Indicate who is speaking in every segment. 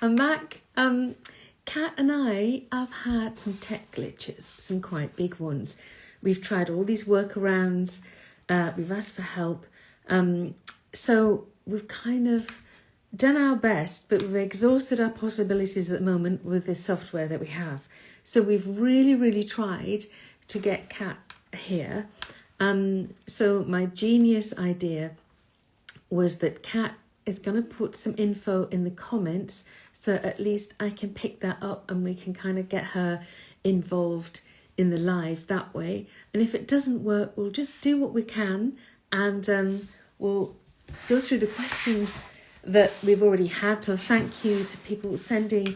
Speaker 1: I'm back. Kat and I have had some tech glitches, some quite big ones. We've tried all these workarounds. We've asked for help. So we've kind of done our best, but we've exhausted our possibilities at the moment with this software that we have. So we've really, really tried to get Kat here. So my genius idea was that Kat is going to put some info in the comments, so at least I can pick that up and we can kind of get her involved in the live that way. And if it doesn't work, we'll just do what we can, and we'll go through the questions that we've already had. So thank you to people sending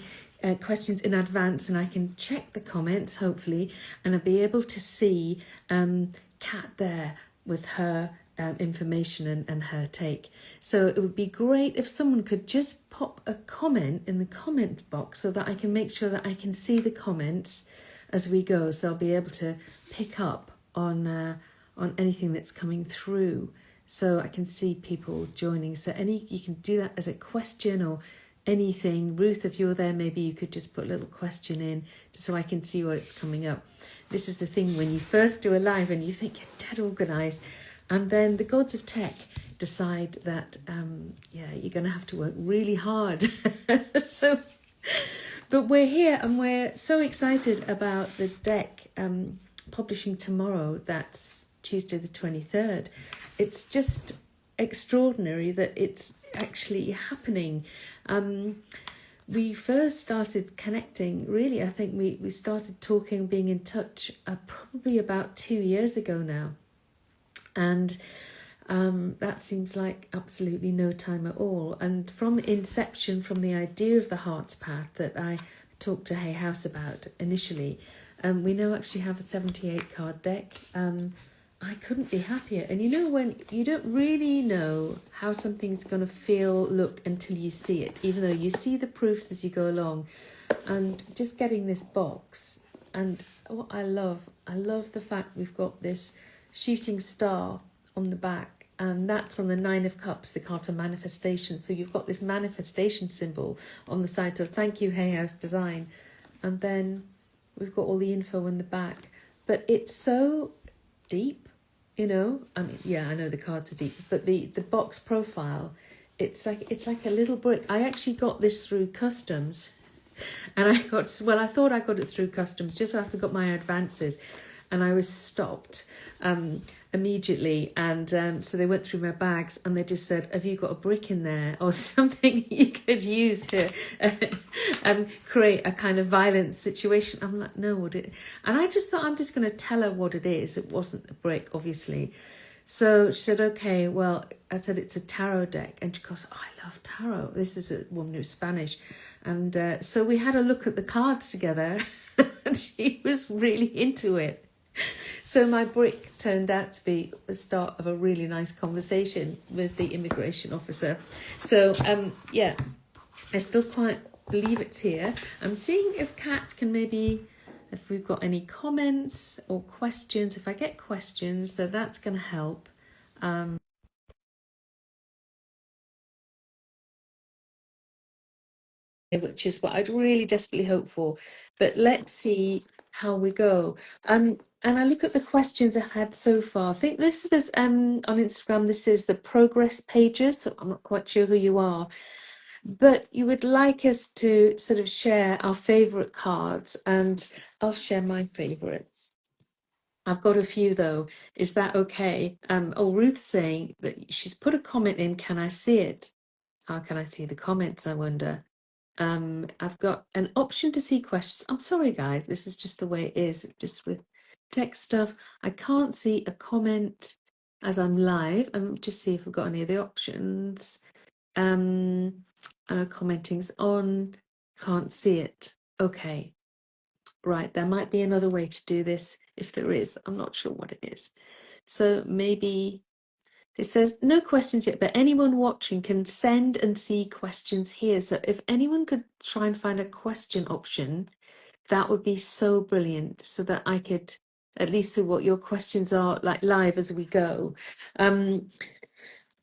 Speaker 1: questions in advance, and I can check the comments hopefully, and I'll be able to see Kat there with her information and her take. So it would be great if someone could just pop a comment in the comment box so that I can make sure that I can see the comments as we go, so I'll be able to pick up on anything that's coming through, so I can see people joining. So you can do that as a question or anything. Ruth, if you're there, maybe you could just put a little question in just so I can see what it's coming up. This is the thing when you first do a live and you think you're dead organised, and then the gods of tech decide that, you're going to have to work really hard. But we're here and we're so excited about the deck publishing tomorrow. That's Tuesday the 23rd. It's just extraordinary that it's actually happening. We first started connecting, really, I think we started talking, being in touch probably about 2 years ago now. And that seems like absolutely no time at all. And from inception, from the idea of the Heart's Path that I talked to Hay House about initially, we now actually have a 78 card deck. I couldn't be happier. And you know, when you don't really know how something's going to feel, look, until you see it, even though you see the proofs as you go along. And just getting this box, and what I love the fact we've got this shooting star on the back, and that's on the 9 of Cups, the card for manifestation. So you've got this manifestation symbol on the side, so thank you Hay House Design. And then we've got all the info in the back, but it's so deep, you know. I mean, yeah, I know the cards are deep, but the box profile, it's like a little brick. I actually got this through customs, and I thought I got it through customs just after I got my advances. And I was stopped immediately. And so they went through my bags and they just said, have you got a brick in there or something you could use to create a kind of violent situation? I'm like, no, what it? And I just thought, I'm just going to tell her what it is. It wasn't a brick, obviously. So she said, okay, well, I said, it's a tarot deck. And she goes, oh, I love tarot. This is a woman who's Spanish. And so we had a look at the cards together and she was really into it. So my brick turned out to be the start of a really nice conversation with the immigration officer. So, I still quite believe it's here. I'm seeing if Kat can if we've got any comments or questions. If I get questions, that's going to help. Which is what I'd really desperately hope for. But let's see how we go. And I look at the questions I've had so far. I think this was on Instagram. This is the progress pages. So I'm not quite sure who you are, but you would like us to sort of share our favourite cards, and I'll share my favourites. I've got a few though. Is that okay? Ruth's saying that she's put a comment in. Can I see it? How can I see the comments, I wonder? I've got an option to see questions. I'm sorry, guys. This is just the way it is. Just with text stuff, I can't see a comment as I'm live. And just see if we've got any of the options. Commenting's on. Can't see it. Okay. Right. There might be another way to do this. If there is, I'm not sure what it is. So maybe it says no questions yet, but anyone watching can send and see questions here. So if anyone could try and find a question option, that would be so brilliant, so that I could at least see what your questions are like live as we go.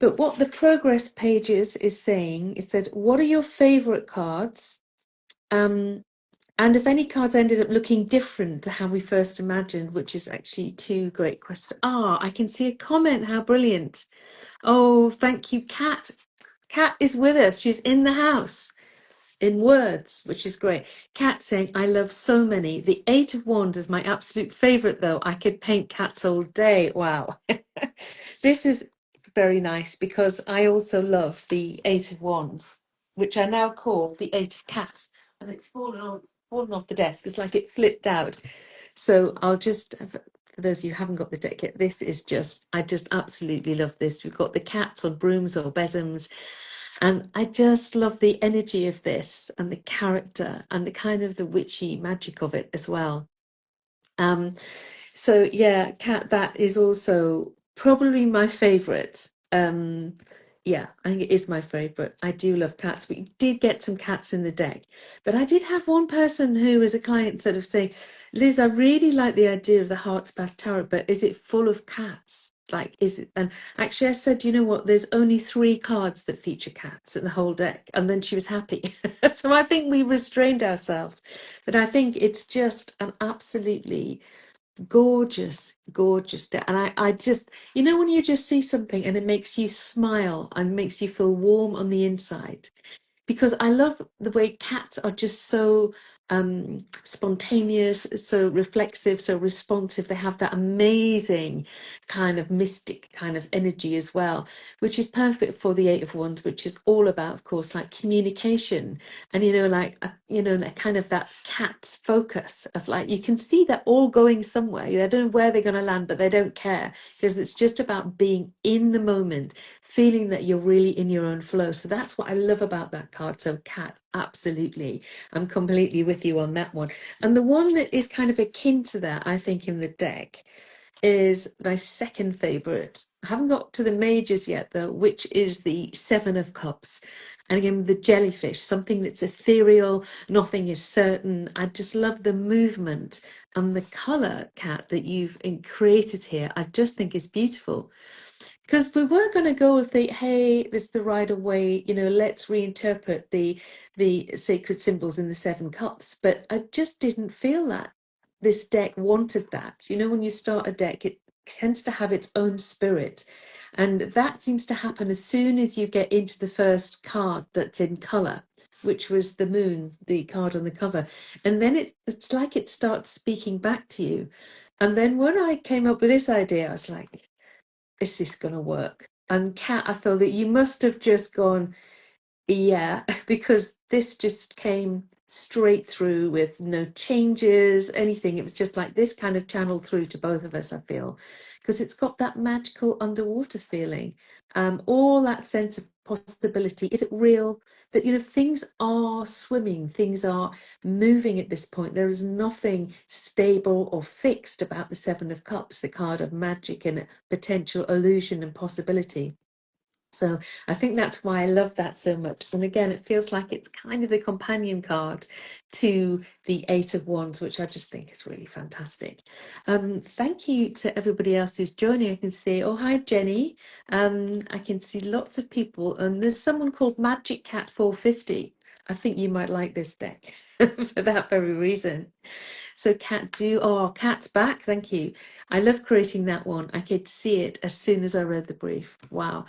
Speaker 1: But what the progress pages is saying is that what are your favorite cards? And if any cards ended up looking different to how we first imagined, which is actually two great questions. Ah, I can see a comment. How brilliant. Oh, thank you, Kat. Kat is with us. She's in the house in words, which is great. Kat saying, I love so many. The Eight of Wands is my absolute favorite, though. I could paint cats all day. Wow. This is very nice because I also love the Eight of Wands, which I now call the Eight of Cats. And it's fallen off the desk. It's like it flipped out. So I'll just, for those of you who haven't got the deck yet, this is just, I just absolutely love this. We've got the cats on brooms or besoms. And I just love the energy of this and the character and the kind of the witchy magic of it as well. So yeah, Cat, that is also probably my favorite. Yeah, I think it is my favorite. I do love cats. We did get some cats in the deck, but I did have one person who was a client sort of saying, Liz, I really like the idea of the Heart's Bath Tarot, but is it full of cats? Like, is it? And actually, I said, you know what? There's only 3 cards that feature cats in the whole deck, and then she was happy. So I think we restrained ourselves, but I think it's just an absolutely gorgeous, gorgeous day. And I just, you know, when you just see something and it makes you smile and makes you feel warm on the inside, because I love the way cats are just so spontaneous, so reflexive, so responsive. They have that amazing kind of mystic kind of energy as well, which is perfect for the Eight of Wands, which is all about, of course, like communication and, you know, like, you know, that kind of that cat's focus of like, you can see they're all going somewhere. They don't know where they're going to land, but they don't care because it's just about being in the moment, feeling that you're really in your own flow. So that's what I love about that card. So cat, absolutely. I'm completely with you on that one. And the one that is kind of akin to that, I think, in the deck is my second favorite. I haven't got to the majors yet, though, which is the Seven of Cups. And again, the jellyfish, something that's ethereal, nothing is certain. I just love the movement and the color, Kat, that you've created here. I just think is beautiful. Because we were going to go and think, hey, this is the right way, you know, let's reinterpret the sacred symbols in the 7 cups. But I just didn't feel that this deck wanted that. You know, when you start a deck, it tends to have its own spirit. And that seems to happen as soon as you get into the first card that's in color, which was the moon, the card on the cover. And then it's like it starts speaking back to you. And then when I came up with this idea, I was like, is this going to work? And Kat, I feel that you must have just gone, yeah, because this just came straight through with no changes, anything. It was just like this kind of channel through to both of us, I feel, because it's got that magical underwater feeling, all that sense of possibility. Is it real? But, you know, things are swimming, things are moving at this point. There is nothing stable or fixed about the Seven of Cups, the card of magic and potential illusion and possibility. So I think that's why I love that so much. And again, it feels like it's kind of the companion card to the Eight of Wands, which I just think is really fantastic. Thank you to everybody else who's joining. I can see, oh, hi, Jenny. I can see lots of people. And there's someone called Magic Cat 450. I think you might like this deck for that very reason. So Kat's back. Thank you. I love creating that one. I could see it as soon as I read the brief. Wow.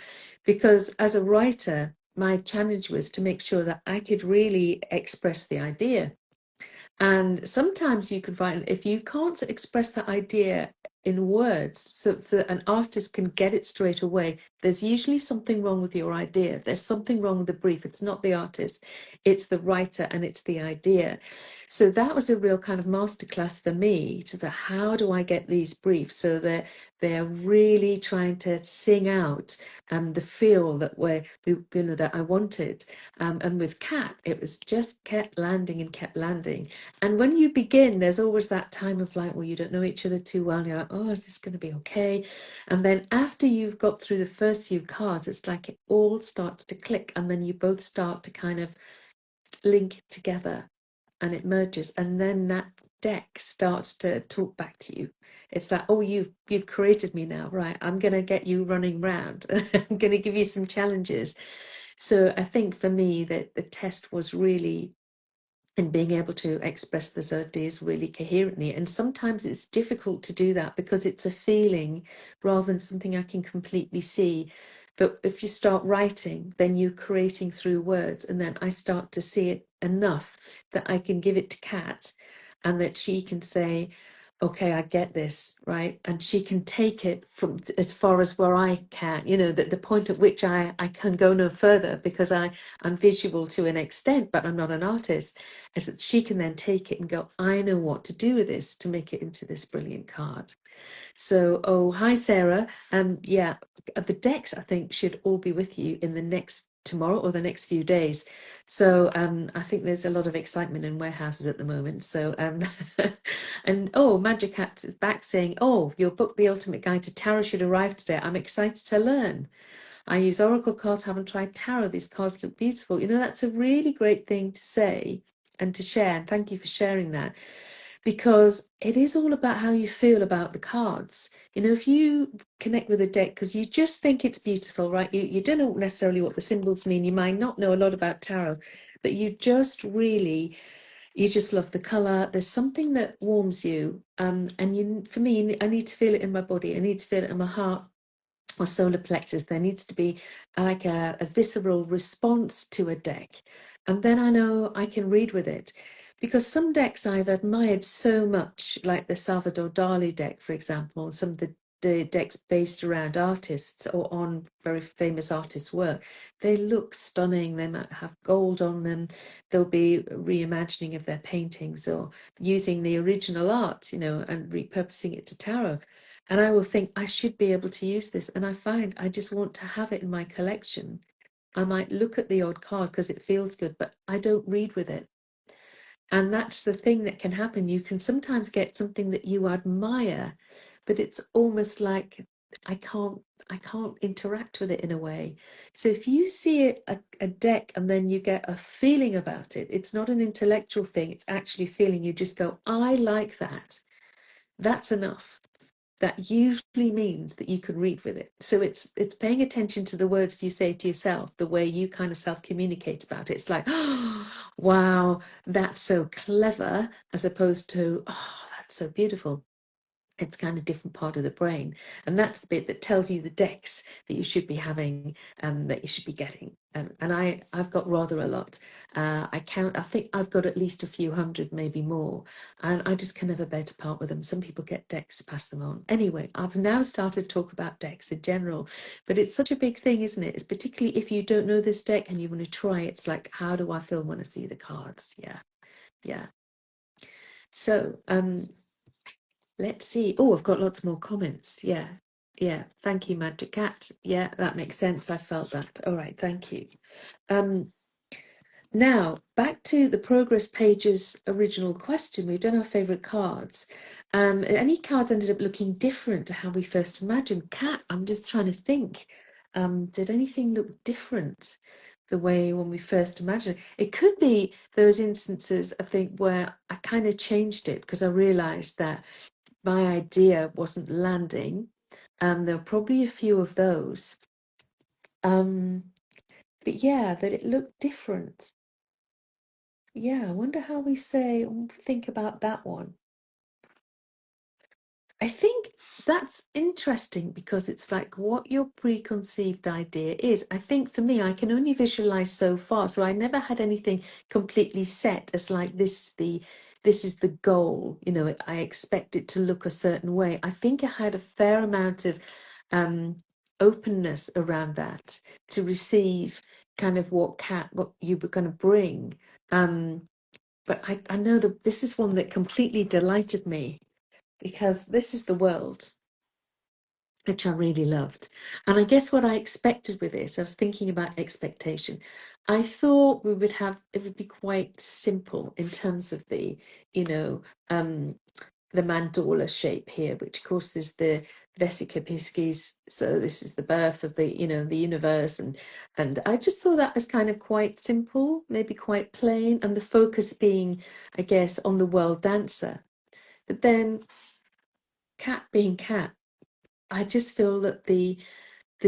Speaker 1: Because as a writer, my challenge was to make sure that I could really express the idea. And sometimes you can find if you can't express that idea in words so that an artist can get it straight away, there's usually something wrong with your idea. There's something wrong with the brief. It's not the artist, it's the writer and it's the idea. So that was a real kind of masterclass for me to the how do I get these briefs so that they're really trying to sing out the feel that that I wanted. And with Kat, it was just kept landing and kept landing. And when you begin, there's always that time of like, well, you don't know each other too well. And you're like, oh, is this going to be okay? And then after you've got through the first few cards, it's like it all starts to click. And then you both start to kind of link together and it merges. And then that deck starts to talk back to you. It's like, oh, you've created me now, right? I'm gonna get you running round. I'm gonna give you some challenges. So I think for me that the test was really in being able to express those ideas really coherently. And sometimes it's difficult to do that because it's a feeling rather than something I can completely see. But if you start writing, then you're creating through words, and then I start to see it enough that I can give it to Kat and that she can say, okay, I get this, right? And she can take it from as far as where I can, that the point at which I can go no further because I'm visual to an extent, but I'm not an artist, is that she can then take it and go, I know what to do with this to make it into this brilliant card. So, oh, hi, Sarah. Yeah, the decks, I think, should all be with you in the next tomorrow or the next few days. So I think there's a lot of excitement in warehouses at the moment. So and oh, Magic Cat is back saying, oh, your book, The Ultimate Guide to Tarot, should arrive today. I'm excited to learn. I use oracle cards, haven't tried tarot. These cards look beautiful. That's a really great thing to say and to share. And thank you for sharing that, because it is all about how you feel about the cards. If you connect with a deck because you just think it's beautiful, right? You don't know necessarily what the symbols mean. You might not know a lot about tarot, but you just love the color. There's something that warms you. For me, I need to feel it in my body. I need to feel it in my heart or solar plexus. There needs to be like a visceral response to a deck. And then I know I can read with it. Because some decks I've admired so much, like the Salvador Dali deck, for example, some of the decks based around artists or on very famous artists' work, they look stunning. They might have gold on them. There'll be reimagining of their paintings or using the original art, and repurposing it to tarot. And I will think, I should be able to use this. And I find I just want to have it in my collection. I might look at the odd card because it feels good, but I don't read with it. And that's the thing that can happen. You can sometimes get something that you admire, but it's almost like I can't interact with it in a way. So if you see a deck and then you get a feeling about it, it's not an intellectual thing, it's actually feeling. You just go, I like that. That's enough. That usually means that you can read with it. So it's paying attention to the words you say to yourself, the way you kind of self-communicate about it. It's like, oh, wow, that's so clever, as opposed to, oh, that's so beautiful. It's kind of different part of the brain, and that's the bit that tells you the decks that you should be having, that you should be getting. And I've got rather a lot. I think I've got at least a few hundred, maybe more, and I just can never bear to part with them. Some people get decks, pass them on. Anyway, I've now started to talk about decks in general, but it's such a big thing, isn't it? It's particularly if you don't know this deck and you want to try it. It's like, how do I feel when I see the cards? Yeah. So let's see. Oh, I've got lots more comments. Yeah. Thank you, Magic Cat. Yeah, that makes sense. I felt that. All right, thank you. Now, back to the progress page's original question. We've done our favourite cards. Any cards ended up looking different to how we first imagined? Cat, I'm just trying to think. Did anything look different the way when we first imagined it? It could be those instances, I think, where I kind of changed it because I realised that my idea wasn't landing. There were probably a few of those. But yeah, that it looked different. Yeah, I wonder how we think about that one. I think that's interesting because it's like what your preconceived idea is. I think for me, I can only visualize so far. So I never had anything completely set as like this is the goal. I expect it to look a certain way. I think I had a fair amount of openness around that to receive kind of what you were going to bring. But I know that this is one that completely delighted me because this is the world, which I really loved. And I guess what I expected with this, I was thinking about expectation. I thought it would be quite simple in terms of the mandala shape here, which of course is the Vesica Piscis. So this is the birth of the universe. And I just thought that was kind of quite simple, maybe quite plain. And the focus being, I guess, on the world dancer. But then Kat being Kat, I just feel that the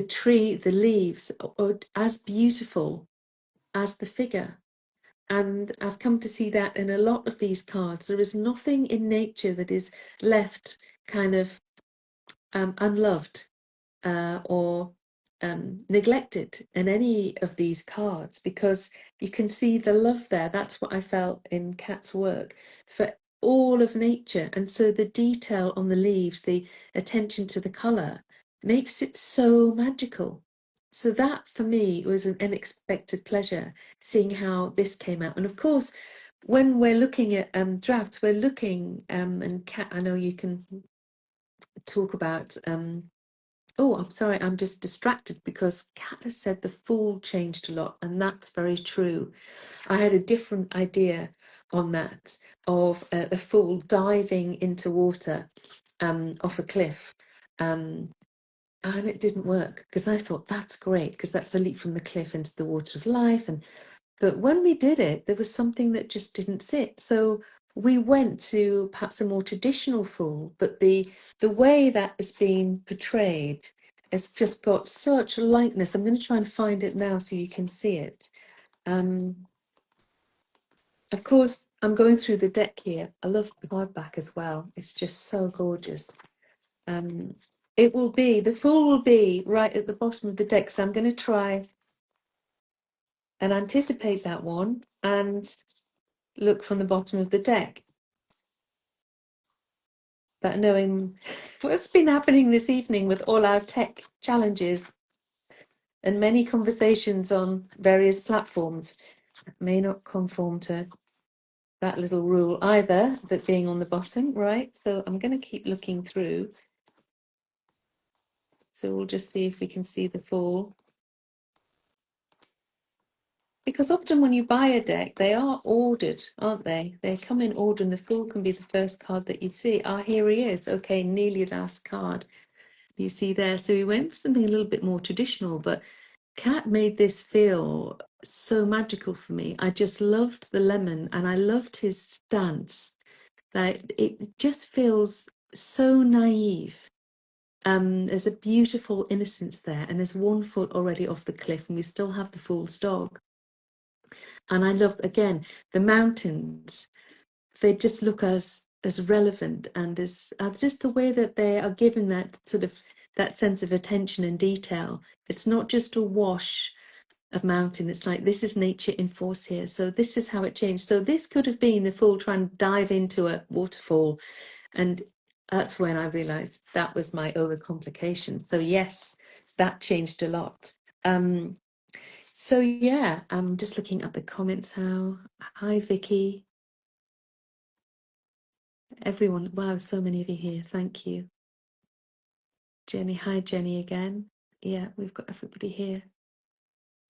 Speaker 1: tree, the leaves are as beautiful as the figure. And I've come to see that in a lot of these cards. There is nothing in nature that is left kind of unloved or neglected in any of these cards, because you can see the love there. That's what I felt in Kat's work for all of nature. And so the detail on the leaves, the attention to the colour, makes it so magical. So that for me was an unexpected pleasure, seeing how this came out. And of course, when we're looking at drafts, we're looking, and Kat, I know you can talk about oh, I'm sorry, I'm just distracted because Kat has said the Fool changed a lot, and that's very true. I had a different idea on that of the Fool diving into water off a cliff. And it didn't work because I thought that's great because that's the leap from the cliff into the water of life. But when we did it, there was something that just didn't sit. So we went to perhaps a more traditional Fool, but the way that is being portrayed has just got such a likeness. I'm going to try and find it now so you can see it. Of course, I'm going through the deck here. I love the hardback as well. It's just so gorgeous. It will be, the Fool will be right at the bottom of the deck. So I'm going to try and anticipate that one and look from the bottom of the deck. But knowing what's been happening this evening with all our tech challenges and many conversations on various platforms, may not conform to that little rule either, but being on the bottom, right? So I'm going to keep looking through. So we'll just see if we can see the Fool. Because often when you buy a deck, they are ordered, aren't they? They come in order, and the Fool can be the first card that you see. Ah, here he is. Okay, nearly last card. You see there. So we went for something a little bit more traditional, but Kat made this feel so magical for me. I just loved the lemon, and I loved his stance. Like it just feels so naive. There's a beautiful innocence there, and there's 1 foot already off the cliff, and we still have the Fool's dog. And I love, again, the mountains. They just look as relevant and as just the way that they are given that sort of that sense of attention and detail. It's not just a wash of mountain. It's like, this is nature in force here. So this is how it changed. So this could have been the Fool trying to dive into a waterfall. And that's when I realized that was my overcomplication. So yes, that changed a lot. So yeah, I'm just looking at the comments now. Hi, Vicky. Everyone, wow, so many of you here. Thank you. Jenny, hi, Jenny again. Yeah, we've got everybody here.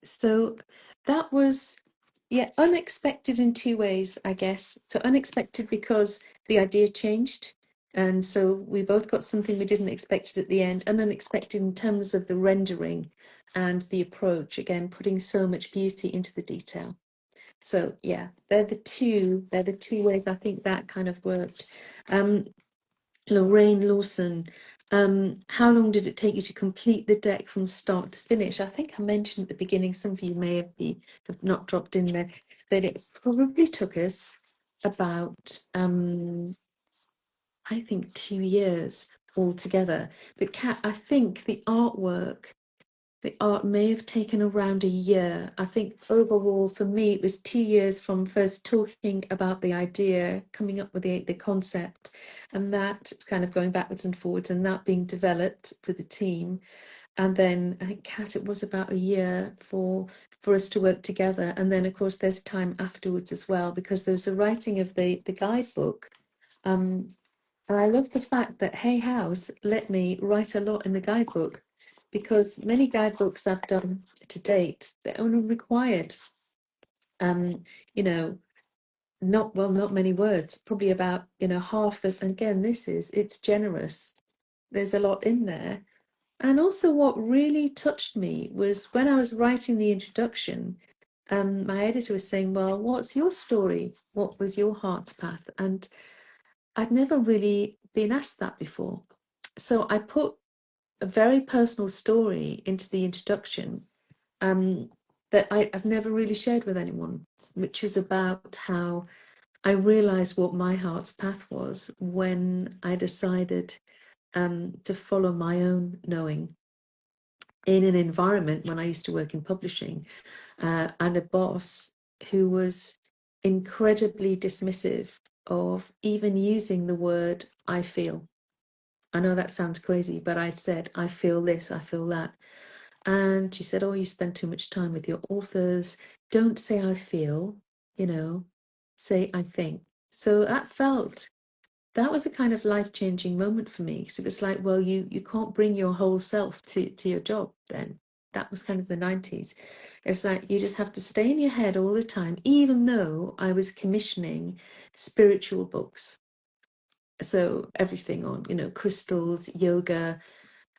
Speaker 1: So that was, yeah, unexpected in 2 ways, I guess. So unexpected because the idea changed. And so we both got something we didn't expect it at the end, and unexpected in terms of the rendering and the approach, again, putting so much beauty into the detail. So yeah, they're the two ways I think that kind of worked. Lorraine Lawson, how long did it take you to complete the deck from start to finish? I think I mentioned at the beginning, some of you may have not dropped in there, that it probably took us about I think 2 years altogether. But Kat, I think the art may have taken around a year. I think overall for me it was 2 years from first talking about the idea, coming up with the concept, and that kind of going backwards and forwards, and that being developed with the team. And then I think, Kat, it was about a year for us to work together. And then of course there's time afterwards as well, because there's the writing of the guidebook. And I love the fact that Hay House let me write a lot in the guidebook, because many guidebooks I've done to date, they're only required, you know, not many words, probably about, half the, and again, it's generous. There's a lot in there. And also what really touched me was when I was writing the introduction, my editor was saying, well, what's your story? What was your heart's path? And I'd never really been asked that before. So I put a very personal story into the introduction, um, that I've never really shared with anyone, which is about how I realized what my heart's path was when I decided to follow my own knowing in an environment when I used to work in publishing, and a boss who was incredibly dismissive of even using the word I feel. I know that sounds crazy, but I said, I feel this, I feel that. And she said, oh, you spend too much time with your authors. Don't say I feel, you know, say I think. So that was a kind of life-changing moment for me. So it's like, well, you can't bring your whole self to your job then. That was kind of the 90s. It's like you just have to stay in your head all the time, even though I was commissioning spiritual books. So everything on, crystals, yoga,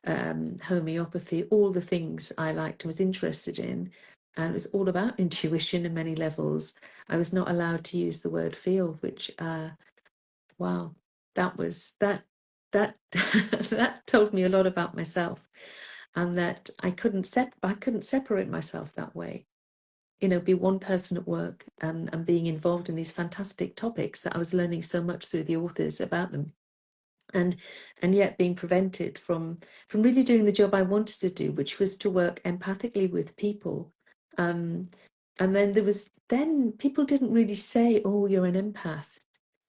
Speaker 1: homeopathy, all the things I liked and was interested in. And it was all about intuition in many levels. I was not allowed to use the word feel, which wow, that was that that told me a lot about myself, and that I couldn't separate myself that way. Be one person at work, and being involved in these fantastic topics that I was learning so much through the authors about them, and yet being prevented from really doing the job I wanted to do, which was to work empathically with people. Um, and then people didn't really say, "Oh, you're an empath,"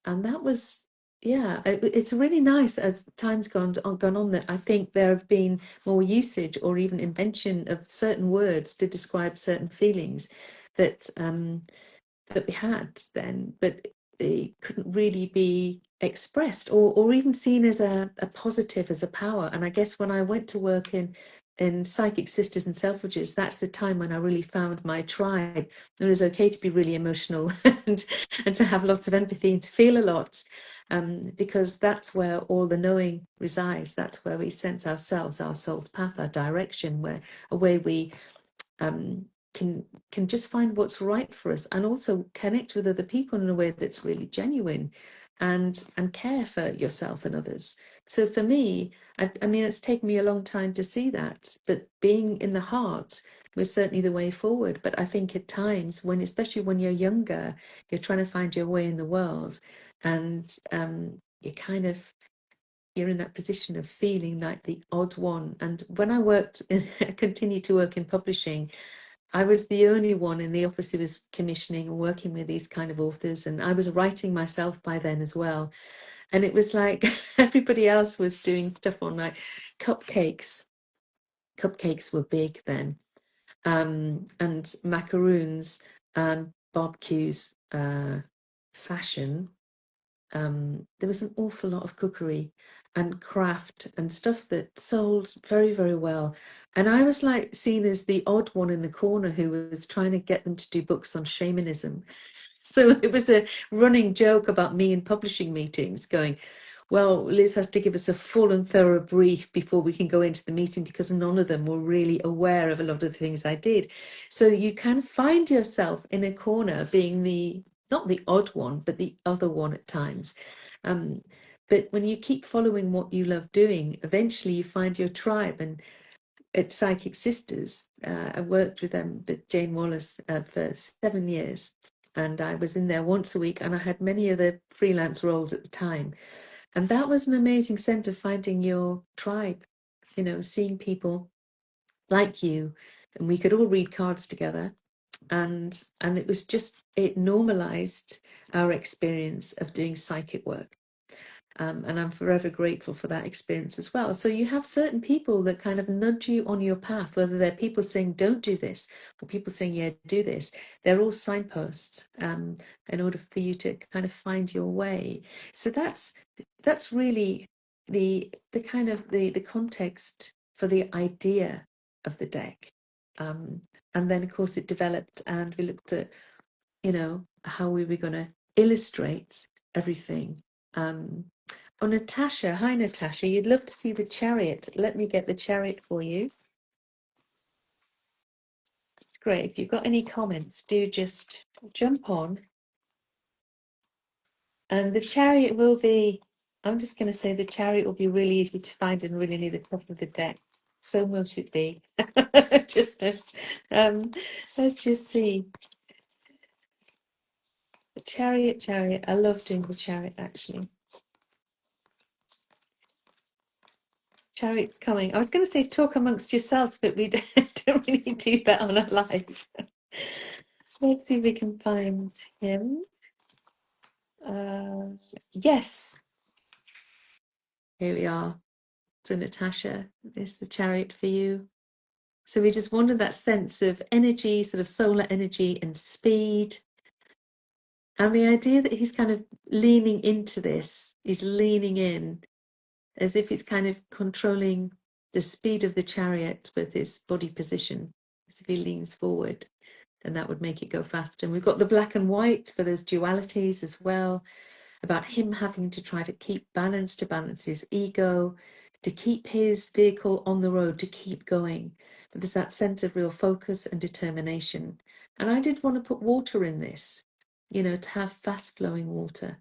Speaker 1: and that was, yeah, it's really nice as time's gone on that I think there have been more usage or even invention of certain words to describe certain feelings that that we had then, but they couldn't really be expressed or even seen as a positive, as a power. And I guess when I went to work in Psychic Sisters and Selfridges, that's the time when I really found my tribe. It was okay to be really emotional and to have lots of empathy and to feel a lot, because that's where all the knowing resides. That's where we sense ourselves, our soul's path, our direction, where a way we um, can just find what's right for us, and also connect with other people in a way that's really genuine, and care for yourself and others. So for me, I mean, it's taken me a long time to see that, but being in the heart was certainly the way forward. But I think at times when, especially when you're younger, you're trying to find your way in the world, and you kind of you're in that position of feeling like the odd one. And when I worked, continued to work in publishing, I was the only one in the office who was commissioning and working with these kind of authors. And I was writing myself by then as well. And it was like everybody else was doing stuff on like cupcakes. Cupcakes were big then. And macaroons, barbecues, fashion. There was an awful lot of cookery and craft and stuff that sold very, very well. And I was like seen as the odd one in the corner who was trying to get them to do books on shamanism. So it was a running joke about me in publishing meetings going, well, Liz has to give us a full and thorough brief before we can go into the meeting because none of them were really aware of a lot of the things I did. So you can find yourself in a corner being not the odd one, but the other one at times. Um, but when you keep following what you love doing, eventually you find your tribe. And at Psychic Sisters, I worked with them, with Jane Wallace, for 7 years. And I was in there once a week, and I had many other freelance roles at the time. And that was an amazing sense of finding your tribe, seeing people like you, and we could all read cards together. And it was just, it normalized our experience of doing psychic work. And I'm forever grateful for that experience as well. So you have certain people that kind of nudge you on your path, whether they're people saying, don't do this, or people saying, yeah, do this. They're all signposts, in order for you to kind of find your way. So that's really the kind of the context for the idea of the deck. And then, of course, it developed, and we looked at, how we were going to illustrate everything. Oh, Natasha. Hi, Natasha. You'd love to see the chariot. Let me get the chariot for you. It's great. If you've got any comments, do just jump on And the chariot will be, I'm just going to say the chariot will be really easy to find and really near the top of the deck. So will it be. Just let's just see. The chariot. I love doing the chariot actually. Chariot's coming. I was going to say talk amongst yourselves, but we don't really do that on a live. So let's see if we can find him. Yes, here we are. So Natasha, is the chariot for you? So we just wanted that sense of energy, sort of solar energy and speed. And the idea that he's kind of leaning into this, he's leaning in as if he's kind of controlling the speed of the chariot with his body position. As if he leans forward, then that would make it go faster. And we've got the black and white for those dualities as well, about him having to try to keep balance, to balance his ego, to keep his vehicle on the road, to keep going. But there's that sense of real focus and determination. And I did want to put water in this, to have fast flowing water,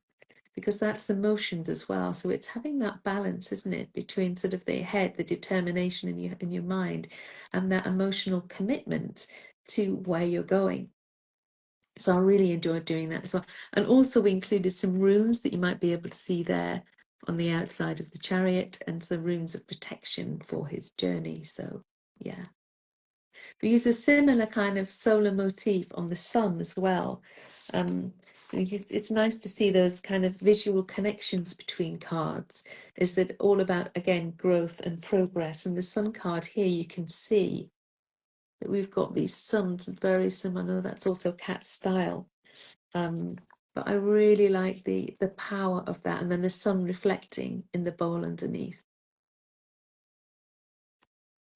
Speaker 1: because that's emotions as well. So it's having that balance, isn't it, between sort of the head, the determination in your mind, and that emotional commitment to where you're going. So I really enjoyed doing that as well. And also we included some runes that you might be able to see there on the outside of the chariot, and some runes of protection for his journey. So yeah. We use a similar kind of solar motif on the sun as well. It's nice to see those kind of visual connections between cards. Is that all about, again, growth and progress? And the sun card here, you can see that we've got these suns very similar. That's also Kat's style. But I really like the power of that, and then the sun reflecting in the bowl underneath.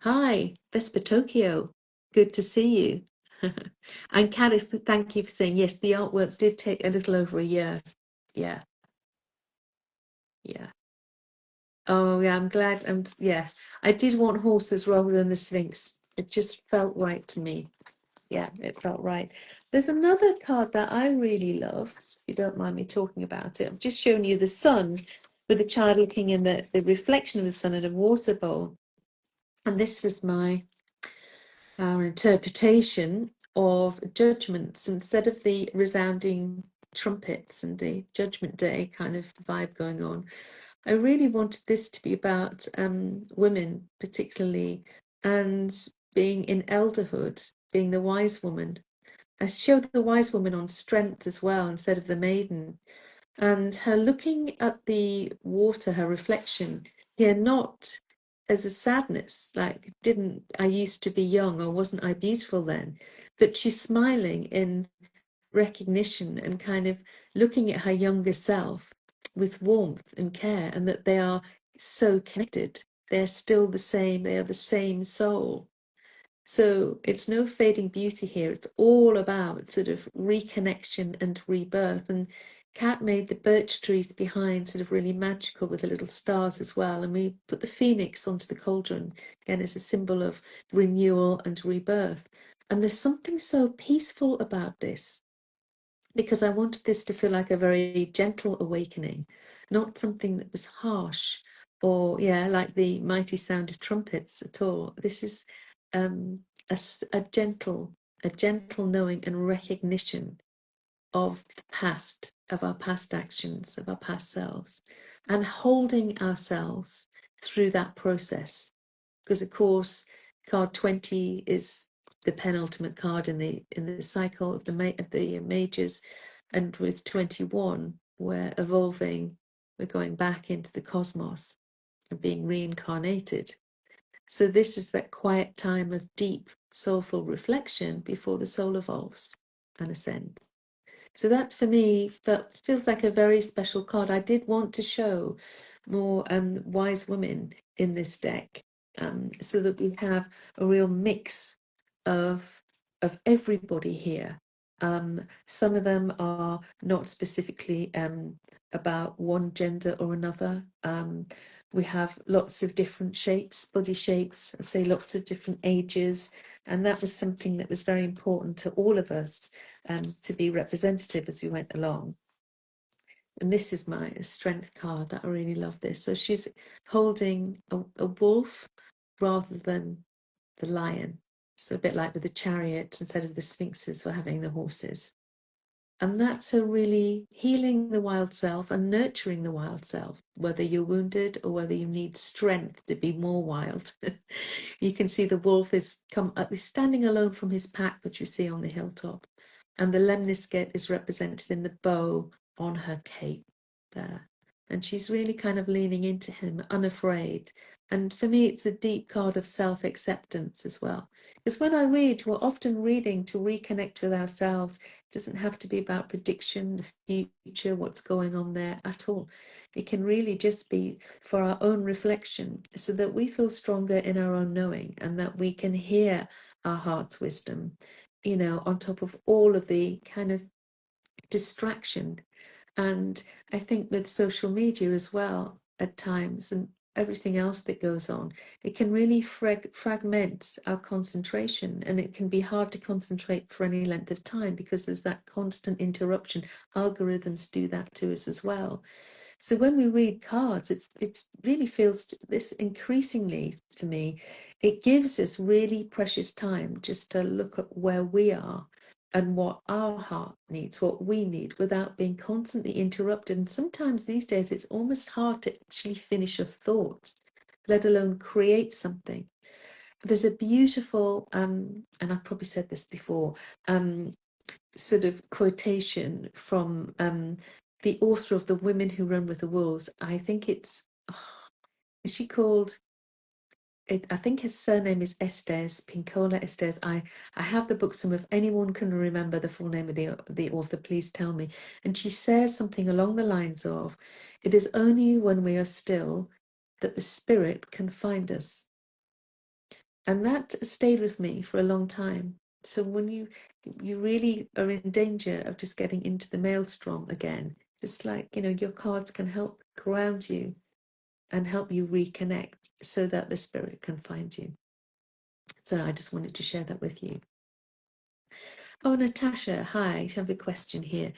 Speaker 1: Hi, Vesper Tokyo. Good to see you. And Kat, thank you for saying yes. The artwork did take a little over a year. Yeah, yeah. Oh yeah, I'm glad. Yeah, I did want horses rather than the Sphinx. It just felt right to me. Yeah, it felt right. There's another card that I really love, if you don't mind me talking about it. I've just shown you the sun with the child looking in the reflection of the sun in a water bowl. And this was our interpretation of judgments. Instead of the resounding trumpets and the Judgment Day kind of vibe going on, I really wanted this to be about women particularly, and being in elderhood, being the wise woman. I showed the wise woman on strength as well instead of the maiden, and her looking at the water, her reflection here, not as a sadness, like, didn't I used to be young, or wasn't I beautiful then? But she's smiling in recognition and kind of looking at her younger self with warmth and care, and that they are so connected. They're still the same, they are the same soul. So it's no fading beauty here. It's all about sort of reconnection and rebirth. And Kat made the birch trees behind sort of really magical with the little stars as well. And we put the phoenix onto the cauldron, again, as a symbol of renewal and rebirth. And there's something so peaceful about this, because I wanted this to feel like a very gentle awakening, not something that was harsh or, yeah, like the mighty sound of trumpets at all. This is a gentle knowing and recognition of the past, of our past actions, of our past selves, and holding ourselves through that process. Because of course, card 20 is the penultimate card in the cycle of the majors, and with 21 we're evolving, we're going back into the cosmos and being reincarnated. So this is that quiet time of deep soulful reflection before the soul evolves and ascends. So that for me feels like a very special card. I did want to show more wise women in this deck, so that we have a real mix of everybody here. Some of them are not specifically about one gender or another. We have lots of different shapes, body shapes, I say lots of different ages, and that was something that was very important to all of us, to be representative as we went along. And this is my strength card that I really love this. So she's holding a wolf rather than the lion. So a bit like with the chariot, instead of the sphinxes, we're having the horses. And that's a really healing the wild self and nurturing the wild self, whether you're wounded or whether you need strength to be more wild. You can see the wolf is standing alone from his pack, which you see on the hilltop. And the lemniscate is represented in the bow on her cape there. And she's really kind of leaning into him, unafraid. And for me, it's a deep card of self-acceptance as well. Because when I read, we're often reading to reconnect with ourselves. It doesn't have to be about prediction, the future, what's going on there at all. It can really just be for our own reflection so that we feel stronger in our own knowing and that we can hear our heart's wisdom, on top of all of the kind of distraction. And I think with social media as well, at times, and everything else that goes on, it can really fragment our concentration, and it can be hard to concentrate for any length of time because there's that constant interruption. Algorithms do that to us as well. So when we read cards, it really feels this increasingly for me, it gives us really precious time just to look at where we are and what our heart needs, what we need, without being constantly interrupted. And sometimes these days it's almost hard to actually finish a thought, let alone create something. There's a beautiful, and I've probably said this before, sort of quotation from the author of The Women Who Run with the Wolves. I think is she called? I think his surname is Estes, Pincola Estes. I have the book, so if anyone can remember the full name of the author, please tell me. And she says something along the lines of, "It is only when we are still that the spirit can find us." And that stayed with me for a long time. So when you really are in danger of just getting into the maelstrom again, just like, your cards can help ground you and help you reconnect so that the spirit can find you. So I just wanted to share that with you. Oh, Natasha, hi, I have a question here.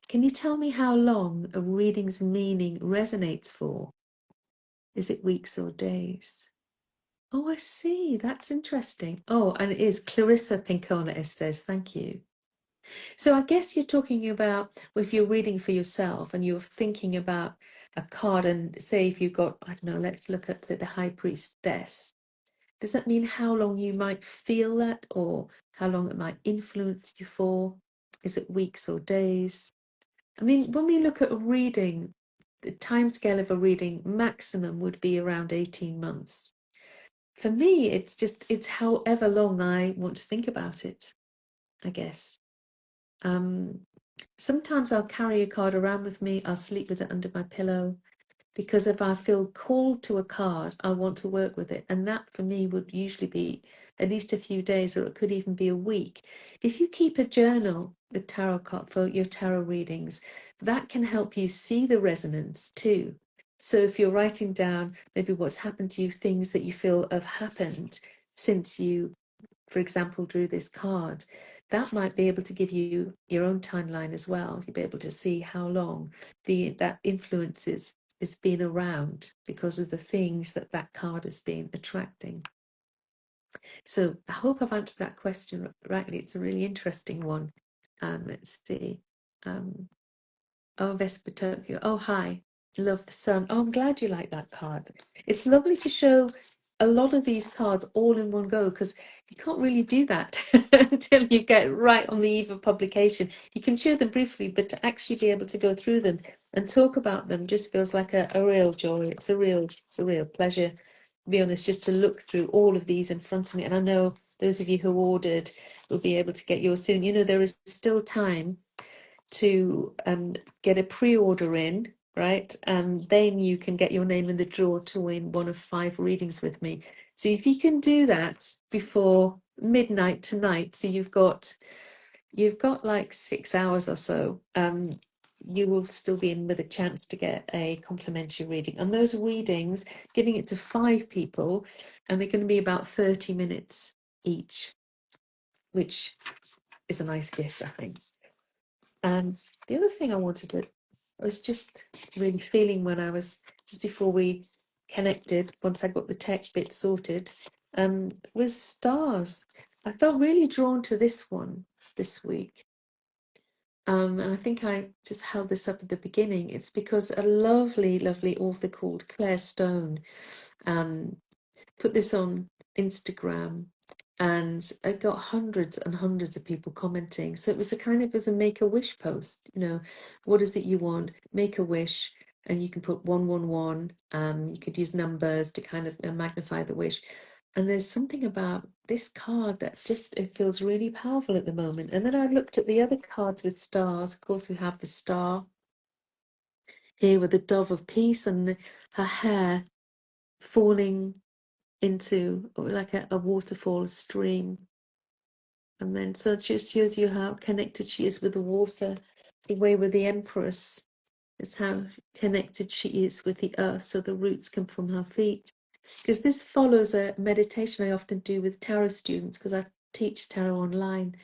Speaker 1: Can you tell me how long a reading's meaning resonates for? Is it weeks or days? Oh, I see. That's interesting. Oh, and it is Clarissa Pincona Estes. Thank you. So I guess you're talking about if you're reading for yourself and you're thinking about a card, and say if you've got, I don't know, let's look at, say, the High Priestess. Does that mean how long you might feel that, or how long it might influence you for? Is it weeks or days? I mean, when we look at a reading, the timescale of a reading maximum would be around 18 months. For me, it's however long I want to think about it, I guess. Sometimes I'll carry a card around with me. I'll sleep with it under my pillow, because if I feel called to a card, I want to work with it. And that for me would usually be at least a few days, or it could even be a week. If you keep a journal, the tarot card for your tarot readings, that can help you see the resonance too. So if you're writing down maybe what's happened to you, things that you feel have happened since you, for example, drew this card, that might be able to give you your own timeline as well. You'll be able to see how long that influence is been around because of the things that card has been attracting. So I hope I've answered that question rightly. It's a really interesting one. Let's see. Oh, Vesper Tokyo. Oh, hi. Love the sun. Oh, I'm glad you like that card. It's lovely to show a lot of these cards all in one go, because you can't really do that until you get right on the eve of publication. You can show them briefly, but to actually be able to go through them and talk about them just feels like a real joy. It's a real pleasure, to be honest, just to look through all of these in front of me. And I know those of you who ordered will be able to get yours soon. There is still time to get a pre-order in, right? And then you can get your name in the draw to win one of 5 readings with me. So if you can do that before midnight tonight, so you've got like 6 hours or so, you will still be in with a chance to get a complimentary reading. And those readings, giving it to 5 people, and they're going to be about 30 minutes each, which is a nice gift, I think. And the other thing I wanted to I was just really feeling when I was just before we connected, once I got the tech bit sorted, was stars. I felt really drawn to this one this week. And I think I just held this up at the beginning. It's because a lovely, lovely author called Claire Stone um, put this on Instagram, and I got hundreds and hundreds of people commenting. So it was a kind of as a make a wish post, what is it you want? Make a wish, and you can put 111. You could use numbers to kind of magnify the wish. And there's something about this card that just it feels really powerful at the moment. And then I looked at the other cards with stars. Of course, we have the star here with the dove of peace and her hair falling into like a waterfall, a stream. And then so it just shows you how connected she is with the water, the way with the Empress. It's how connected she is with the earth. So the roots come from her feet. Because this follows a meditation I often do with tarot students, because I teach tarot online.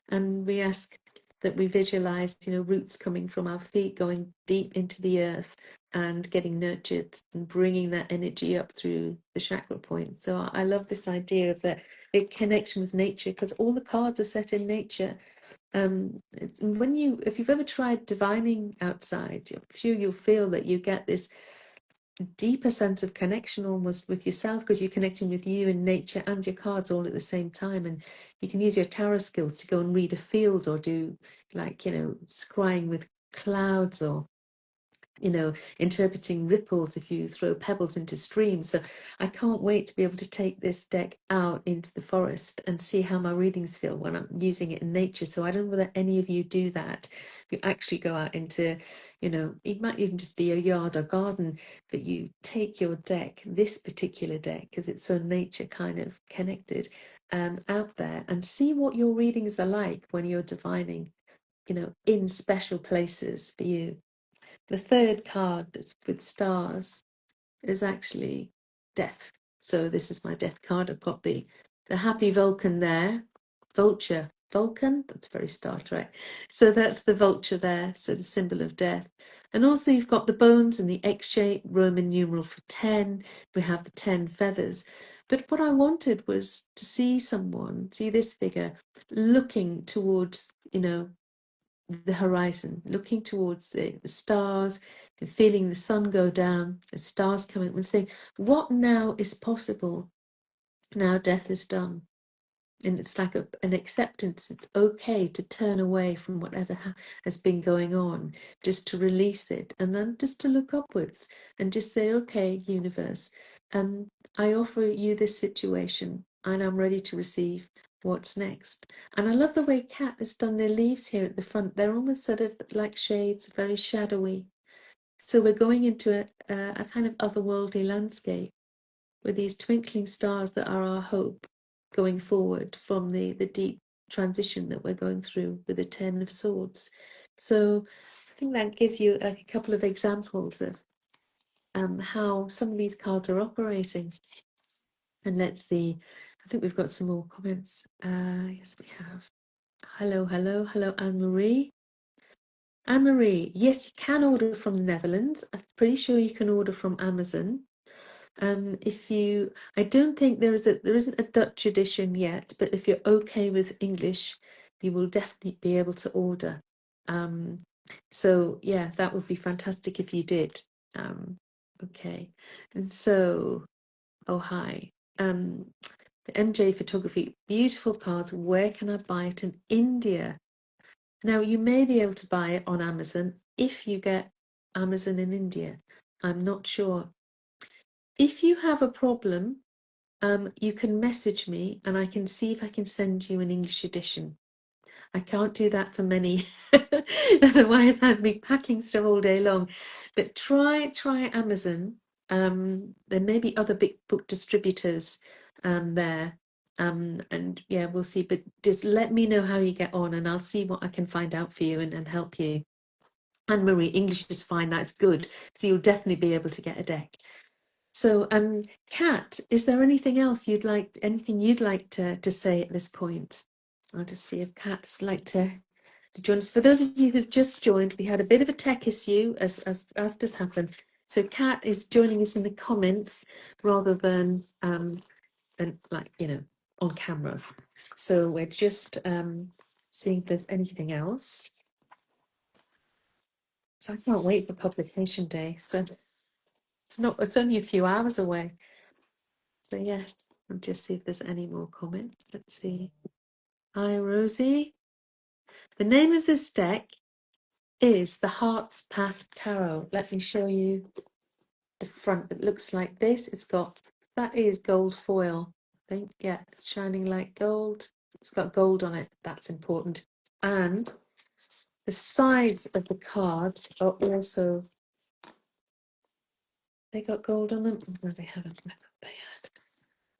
Speaker 1: And we ask that we visualize, roots coming from our feet, going deep into the earth and getting nurtured and bringing that energy up through the chakra points. So I love this idea of that connection with nature, because all the cards are set in nature. It's if you've ever tried divining outside, I'm sure you'll feel that you get this deeper sense of connection almost with yourself, because you're connecting with you and nature and your cards all at the same time. And you can use your tarot skills to go and read a field, or do like scrying with clouds, or interpreting ripples if you throw pebbles into streams. So I can't wait to be able to take this deck out into the forest and see how my readings feel when I'm using it in nature. So I don't know whether any of you do that. You actually go out into, it might even just be a yard or garden, but you take your deck, this particular deck, because it's so nature kind of connected, out there, and see what your readings are like when you're divining, in special places for you. The third card with stars is actually death. So this is my death card. I've got the happy Vulcan there. Vulture. Vulcan? That's very Star Trek. So that's the vulture there, sort of symbol of death. And also you've got the bones and the X shape, Roman numeral for 10. We have the 10 feathers. But what I wanted was to see this figure looking towards, the horizon, looking towards the stars, and feeling the sun go down, the stars coming, and saying, what now is possible? Now death is done. And it's like an acceptance. It's okay to turn away from whatever has been going on, just to release it, and then just to look upwards and just say, okay, universe, I offer you this situation, and I'm ready to receive what's next. And I love the way Kat has done their leaves here at the front. They're almost sort of like shades, very shadowy. So we're going into a kind of otherworldly landscape with these twinkling stars that are our hope going forward from the deep transition that we're going through with the Ten of Swords. So I think that gives you like a couple of examples of how some of these cards are operating. And let's see, I think we've got some more comments. Yes, we have. Hello, hello, hello, Anne-Marie. Anne-Marie, yes, you can order from the Netherlands. I'm pretty sure you can order from Amazon. I don't think there isn't a Dutch edition yet, but if you're okay with English, you will definitely be able to order. So yeah, that would be fantastic if you did. Okay, and so, oh hi, the MJ Photography, beautiful cards. Where can I buy it in India? Now you may be able to buy it on Amazon if you get Amazon in India. I'm not sure. If you have a problem, you can message me and I can see if I can send you an English edition. I can't do that for many, otherwise I'd be packing stuff all day long. But try Amazon. There may be other big book distributors there. And yeah, we'll see. But just let me know how you get on, and I'll see what I can find out for you and help you. Anne-Marie, English is fine. That's good. So you'll definitely be able to get a deck. So, Kat, is there anything else you'd like to say at this point? I'll just see if Kat's like to to join us. For those of you who've just joined, we had a bit of a tech issue, as does happen. So Kat is joining us in the comments rather than like, you know, on camera. So we're just seeing if there's anything else. So I can't wait for publication day. So it's only a few hours away. So yes, I'll just see if there's any more comments. Let's see. Hi, Rosie. The name of this deck is the Heart's Path Tarot. Let me show you the front. It looks like this. It's got, that is gold foil, I think. Yeah, shining like gold. It's got gold on it. That's important. And the sides of the cards are also, they got gold on them. No, they haven't. I thought they had.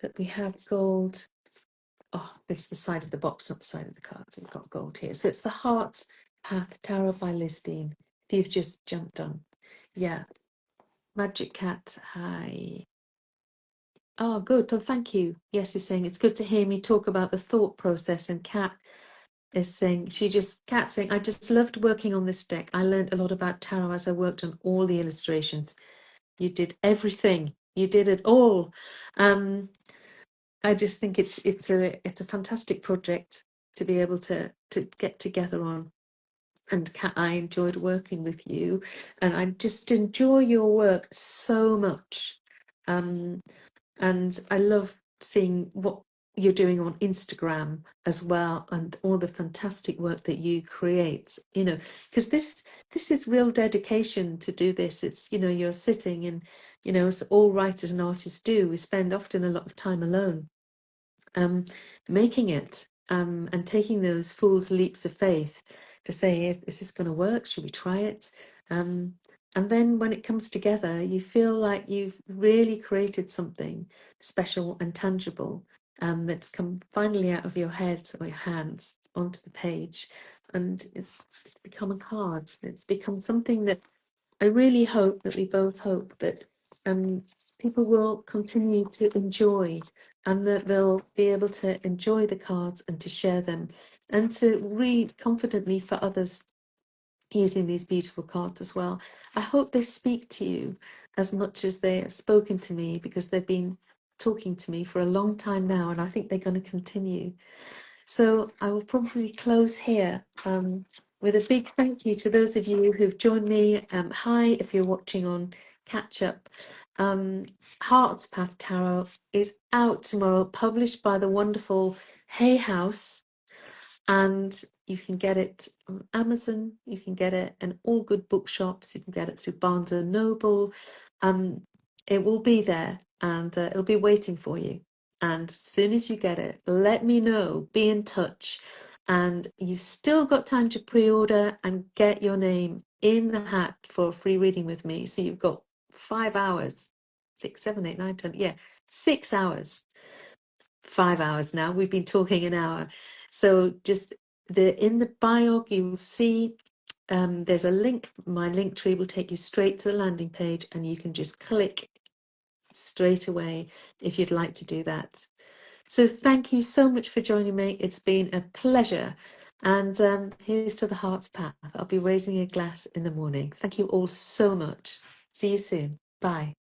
Speaker 1: But we have gold. Oh, this is the side of the box, not the side of the cards. We've got gold here. So it's the Heart's Path Tarot by Liz Dean. If you've just jumped on. Yeah. Magic Cat, hi. Oh, good. Well, thank you. Yes, you're saying it's good to hear me talk about the thought process. And Kat is saying, Kat's saying, I just loved working on this deck. I learned a lot about tarot as I worked on all the illustrations. You did everything. You did it all. I just think it's a fantastic project to be able to get together on. And Kat, I enjoyed working with you, and I just enjoy your work so much. And I love seeing what you're doing on Instagram as well, and all the fantastic work that you create, you know, because this is real dedication to do this. It's, you know, you're sitting and, you know, as all writers and artists do, we spend often a lot of time alone making it, and taking those fool's leaps of faith to say, is this going to work? Should we try it? And then when it comes together, you feel like you've really created something special and tangible, that's come finally out of your head or your hands onto the page. And it's become a card. It's become something that I really hope, that we both hope that people will continue to enjoy, and that they'll be able to enjoy the cards and to share them and to read confidently for others using these beautiful cards as well. I hope they speak to you as much as they have spoken to me, because they've been talking to me for a long time now, and I think they're going to continue. So I will probably close here with a big thank you to those of you who've joined me. Hi, if you're watching on Catch Up. Heart's Path Tarot is out tomorrow, published by the wonderful Hay House, and you can get it on Amazon. You can get it in all good bookshops. You can get it through Barnes and Noble. It will be there, and it'll be waiting for you. And as soon as you get it, let me know. Be in touch. And you've still got time to pre-order and get your name in the hat for a free reading with me. So you've got 5 hours, 6, 7, 8, 9, 10, yeah, 6 hours. 5 hours now. We've been talking an hour. So just in the bio, you'll see there's a link. My link tree will take you straight to the landing page, and you can just click straight away if you'd like to do that. So thank you so much for joining me. It's been a pleasure. And here's to the Heart's Path. I'll be raising a glass in the morning. Thank you all so much. See you soon. Bye.